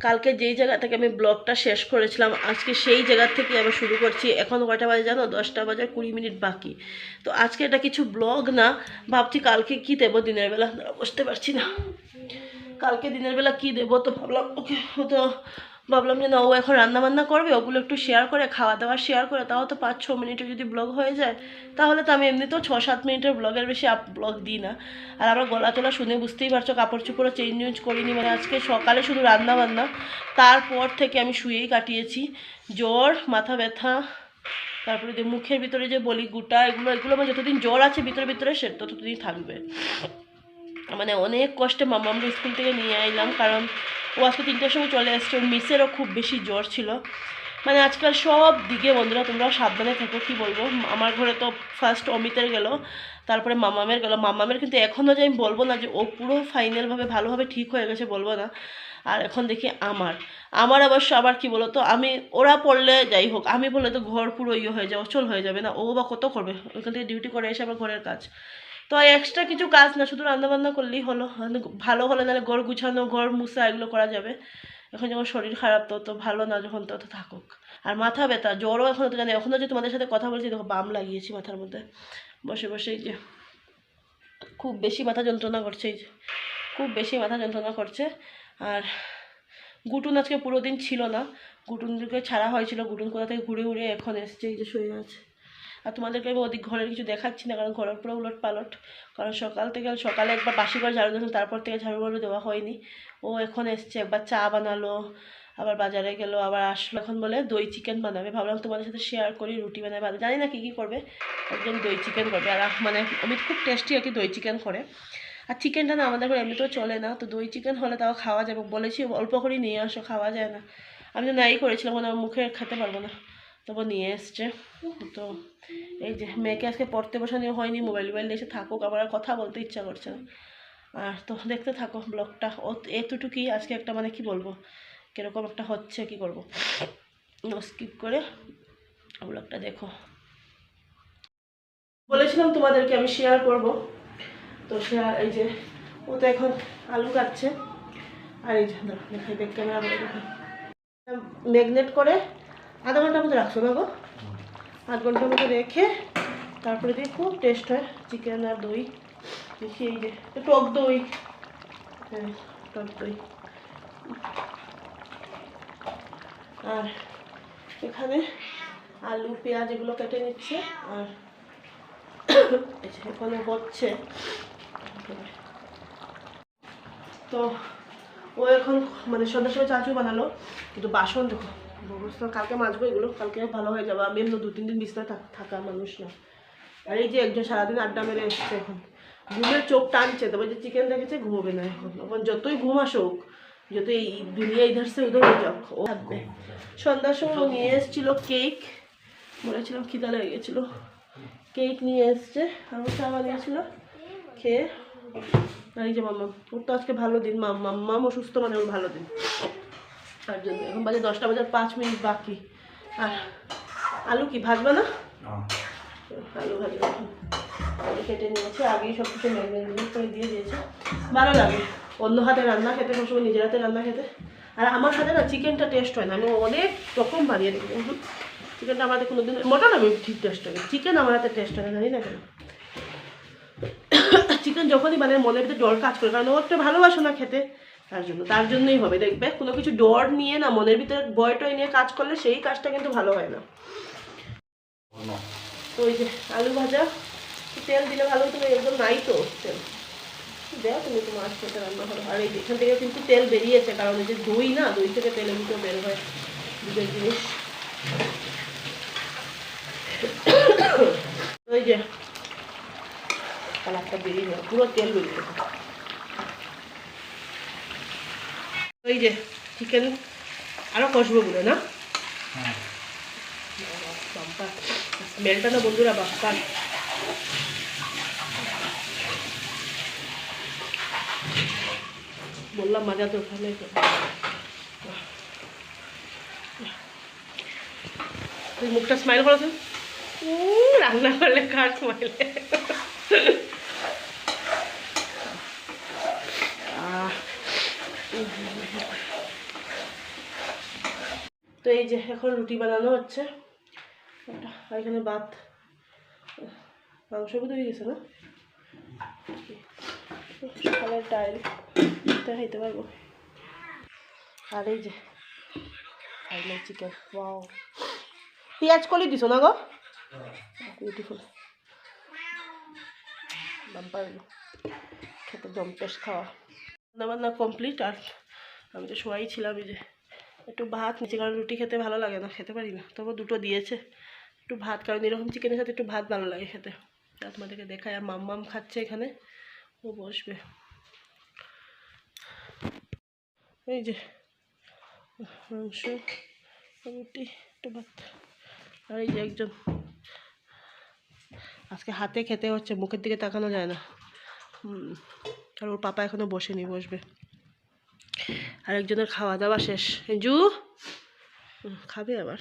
কালকে যেই জায়গা থেকে আমি ব্লগটা শেষ করেছিলাম আজকে সেই জায়গা থেকে আবার শুরু করছি। এখন কয়টা বাজে জানো? 10টা বাজার 20 মিনিট বাকি। তো আজকে এটা কিছু ব্লগ না, ভাবছি কালকে কি দেবো দিনের বেলা, বুঝতে পারছি না কালকে দিনের বেলা কি দেবো। তো ভাবলাম ওকে, তো ভাবলাম যে না, ও এখন রান্না বান্না করবে, ওগুলো একটু শেয়ার করে, খাওয়া দাওয়া শেয়ার করে, তাও তো 5-6 মিনিটের যদি ব্লগ হয়ে যায়, তাহলে তো আমি এমনিতেও 6-7 মিনিটের ব্লগের বেশি ব্লগ দিই না। আর আমার গলা টলা শুনে বুঝতেই পারছো, কাপড় চোপড়ও চেঞ্জ করিনি, মানে আজকে সকালে শুধু রান্না বান্না, তারপর থেকে আমি শুয়েই কাটিয়েছি। জ্বর, মাথা ব্যথা, তারপরে যে মুখের ভিতরে যে বলি গুটা, এগুলো আমার যতদিন জ্বর আছে ভিতরে ভিতরে সে ততদিন থাকবে। মানে অনেক কষ্টে মামামকে স্কুল থেকে নিয়ে আইলাম, কারণ ও আজকে 3টার সময় চলে আসছে। ওর মিসেরও খুব বেশি জ্বর ছিল। মানে আজকাল সব দিকে বন্ধুরা তোমরাও সাবধানে থাকো, কি বলবো। আমার ঘরে তো ফার্স্ট অমিতের গেল, তারপরে মামামের গেল। মামামের কিন্তু এখনও যে আমি বলবো না যে ও পুরো ফাইনালভাবে ভালোভাবে ঠিক হয়ে গেছে, বলবো না। আর এখন দেখি আমার অবশ্য আবার কি বলো তো, আমি ওরা পড়লে যাই হোক, আমি বললে তো ঘর পুরো ইয়ে হয়ে যাবে, অচল হয়ে যাবে না। ও বা কত করবে, ওইখান থেকে ডিউটি করে এসে আবার ঘরের কাজ। তো এক্সট্রা কিছু কাজ না, শুধু রান্নাবান্না করলেই হলো। ভালো হলে নাহলে ঘর গুছানো, ঘর মুছা, এগুলো করা যাবে। এখন যখন শরীর খারাপ তো ভালো না, যখন তত থাকুক। আর মাথা ব্যথা, জ্বরও এখনও তো জানি, এখনও যে তোমাদের সাথে কথা বলছি দেখো বাম লাগিয়েছি মাথার মধ্যে বসে বসে। এই যে খুব বেশি মাথা যন্ত্রণা করছে, এই যে খুব বেশি মাথা যন্ত্রণা করছে। আর গুটুন আজকে পুরো দিন ছিল না, গুটুনকে ছাড়া হয়েছিল। গুটুন কোথা থেকে ঘুরে ঘুরে এখন এসছে, এই যে শুয়ে আছে। আর তোমাদেরকে আমি ওদিক ঘরের কিছু দেখাচ্ছি না, কারণ ঘরের পুরো উলট পালট। কারণ সকালে একবার বাসি করে ঝাড়ু দিয়েছিলাম, তারপর থেকে ঝাড়ু বাড়ু দেওয়া হয়নি। ও এখন এসছে, একবার চা বানালো, আবার বাজারে গেল, আবার আসলো। এখন বলে দই চিকেন বানাবে। ভাবলাম তোমাদের সাথে শেয়ার করি, রুটি বানাবে, ভালো জানি না কী কী করবে। একজন দই চিকেন করবে, আর মানে অমিত খুব টেস্টি আর কি দই চিকেন করে। আর চিকেনটা না আমাদের ঘরে এমনিতেও চলে না, তো দই চিকেন হলে তাও খাওয়া যাবে। বলেছি অল্প করে নিয়ে আসো, খাওয়া যায় না। আমি তো নাই করেছিলাম, কারণ আমার মুখে খেতে পারবো না, তবু নিয়ে এসছে। তো এই যে মেয়েকে আজকে পড়তে বসানো হয়নি, মোবাইল এসে থাকুক, আমার আর কথা বলতে ইচ্ছা করছে না। আর তো দেখতে থাকো ব্লগটা। এতটুকুই আজকে একটা মানে কি বলবো, কীরকম একটা হচ্ছে, কি করবো, স্কিপ করে ব্লগটা দেখো। বলেছিলাম তোমাদেরকে আমি শেয়ার করব, তো শেয়ার। এই যে ও তো এখন আলু কাটছে, আর এই যে দেখাই, দেখ ক্যামেরা করে দেখাই, ম্যাগনেট করে আধা ঘন্টার মধ্যে রাখছো না গো, আধ ঘন্টার মধ্যে রেখে তারপরে দিয়ে খুব টেস্ট হয় চিকেন আর দই। দেখি এই যে টক দই, হ্যাঁ টক দই। আর এখানে আলু পেঁয়াজ এগুলো কেটে নিচ্ছে, আর এখানে হচ্ছে। তো ও এখন মানে সন্ধ্যার সময় চাচু বানালো, কিন্তু বাসন দেখো অবস্থা, কালকে মাজবো এগুলো, কালকে ভালো হয়ে যাবে। আমি এমনি 2-3 দিন বিছনায় থাকা মানুষ না। আর এই যে একজন সারাদিন আড্ডা মেরে এসছে, এখন ঘুমের চোখ টানছে, তবে যে চিকেন রেখেছে ঘুমোবে না এখন যতই ঘুম আসুক, যত এই দুনিয়া ইধার সে উধর হয়ে যাক, ও থাকবে। সন্ধ্যার সময় ও নিয়ে এসেছিলো কেক, বলেছিলাম খিদা লেগে গেছিলো, কেক নিয়ে এসছে, আমার চা বানিয়েছিল, খেয়ে। আর এই যে মাম্মাম, ওর তো আজকে ভালো দিন, মাম্মাম অসুস্থ মানে ওর ভালো দিন, তার জন্য। এখন বাজে 10টা বাজার 5 মিনিট বাকি। আর আলু কি ভাজবে না? আলু ভাজবে, আলু কেটে নিয়েছে, আগেই সব কিছু ম্যারিনেট করে দিয়ে দিয়েছে। ভালো লাগে অন্য হাতে রান্না খেতে, সবসময় নিজের হাতে রান্না খেতে। আর আমার হাতে না চিকেনটা টেস্ট হয় না, আমি অনেক রকম বানিয়ে দেখি, চিকেনটা আমার হাতে কোনোদিন, মটন আমি ঠিক টেস্ট হয়, চিকেন আমার হাতে টেস্ট হয় না, জানি না কেন। চিকেন যখনই মানে মনের ভিতরে ডর কাজ করে, কারণ ও একটা ভালোবাসো না খেতে, তার জন্যই হবে। দেখবে কোনো কিছু ডর নিয়ে না, মনের ভিতরে ভয়টয় নিয়ে কাজ করলে সেই কাজটা কিন্তু ভালো হয় না। তো ওই যে আলু ভাজা, তেল দিলে ভালো হতো, একদম নাই তো তেল, দেখ তুমি তো মাছ খেতে রান্না করো। আর এই এখান থেকে কিন্তু তেল বেরিয়েছে, কারণ এই যে দই না, দই থেকে তেল এমনিতেও বের হয়, দুধের জিনিস। ওই যে কালারটা বেরিয়ে যায়, পুরো তেল বেরিয়ে যায়। ওই যে চিকেন আরও কষবো বলে না, স্মেলটা না বন্ধুরা বাপ্পা। বললাম মাজা তো ওখানে, তুই মুখটা স্মাইল করেছেন, রান্না করলে কার স্মাইলে। তো এই যে এখন রুটি বানানো হচ্ছে, আর এখানে ভাত, মাংস বোধ হয়ে গেছে না, সকালের ডাল খাইতে পারবো। আর এই যে খাইলে চিকেন, ওয়াও, পেঁয়াজ কলি দিছো না গো, বিউটিফুল, বাম্পার খেতে জম্পেশ খাওয়া। রান্নাবান্না কমপ্লিট, আর আমি তো শোয়াই ছিলাম, এই যে একটু ভাত নিচে, কারণ রুটি খেতে ভালো লাগে না, খেতে পারি না, তবে দুটো দিয়েছে একটু ভাত, কারণ এরকম চিকেনের সাথে একটু ভাত ভালো লাগে খেতে। তোমাদেরকে দেখায়, আর মাম্মাম খাচ্ছে এখানে, ও বসবে। এই যে মাংস, রুটি, একটু ভাত, আর এই যে একজন, আজকে হাতে খেতে হচ্ছে, মুখের দিকে তাকানো যায় না। আর ওর পাপা এখনো বসেনি, বসবে। আর একজনের খাওয়া দাওয়া শেষ, জু খাবে আবার।